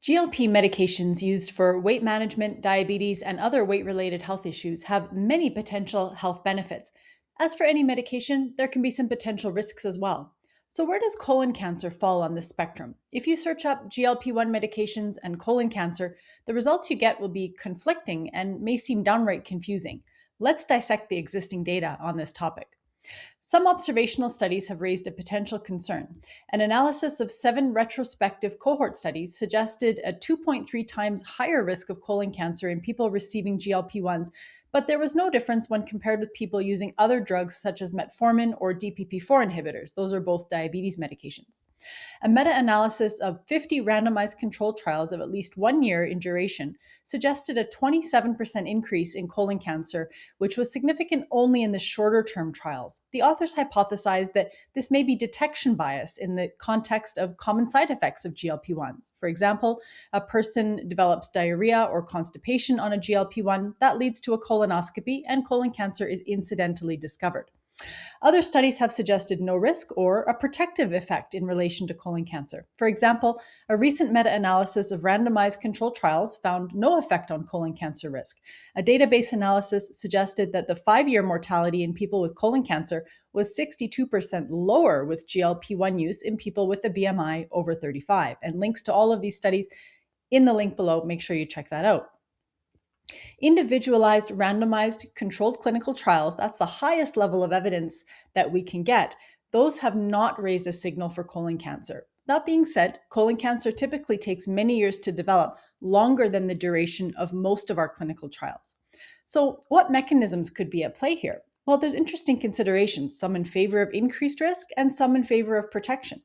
GLP medications used for weight management, diabetes, and other weight related health issues have many potential health benefits. As for any medication, there can be some potential risks as well. So, where does colon cancer fall on this spectrum? If you search up GLP-1 medications and colon cancer, the results you get will be conflicting and may seem downright confusing. Let's dissect the existing data on this topic. Some observational studies have raised a potential concern. An analysis of 7 retrospective cohort studies suggested a 2.3 times higher risk of colon cancer in people receiving GLP 1s, but there was no difference when compared with people using other drugs such as metformin or DPP4 inhibitors. Those are both diabetes medications. A meta analysis of 50 randomized controlled trials of at least 1 year in duration suggested a 27% increase in colon cancer, which was significant only in the shorter term trials. The authors hypothesized that this may be detection bias in the context of common side effects of GLP 1s. For example, a person develops diarrhea or constipation on a GLP 1, that leads to a colonoscopy, and colon cancer is incidentally discovered. Other studies have suggested no risk or a protective effect in relation to colon cancer. For example, a recent meta analysis of randomized controlled trials found no effect on colon cancer risk. A database analysis suggested that the 5 year mortality in people with colon cancer was 62% lower with GLP 1 use in people with a BMI over 35. And links to all of these studies in the link below. Make sure you check that out. Individualized, randomized, controlled clinical trials, that's the highest level of evidence that we can get. Those have not raised a signal for colon cancer. That being said, colon cancer typically takes many years to develop, longer than the duration of most of our clinical trials. So, what mechanisms could be at play here? Well, there's interesting considerations, some in favor of increased risk and some in favor of protection.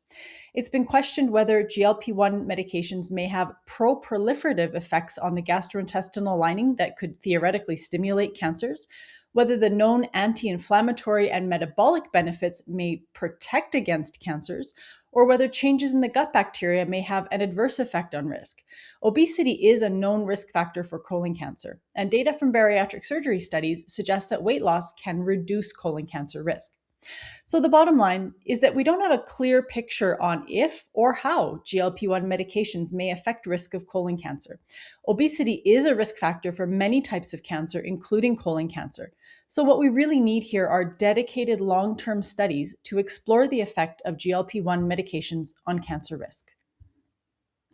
It's been questioned whether GLP-1 medications may have pro-proliferative effects on the gastrointestinal lining that could theoretically stimulate cancers, whether the known anti-inflammatory and metabolic benefits may protect against cancers, or whether changes in the gut bacteria may have an adverse effect on risk. Obesity is a known risk factor for colon cancer, and data from bariatric surgery studies suggest that weight loss can reduce colon cancer risk. So the bottom line is that we don't have a clear picture on if or how GLP-1 medications may affect risk of colon cancer. Obesity is a risk factor for many types of cancer, including colon cancer. So what we really need here are dedicated long-term studies to explore the effect of GLP-1 medications on cancer risk.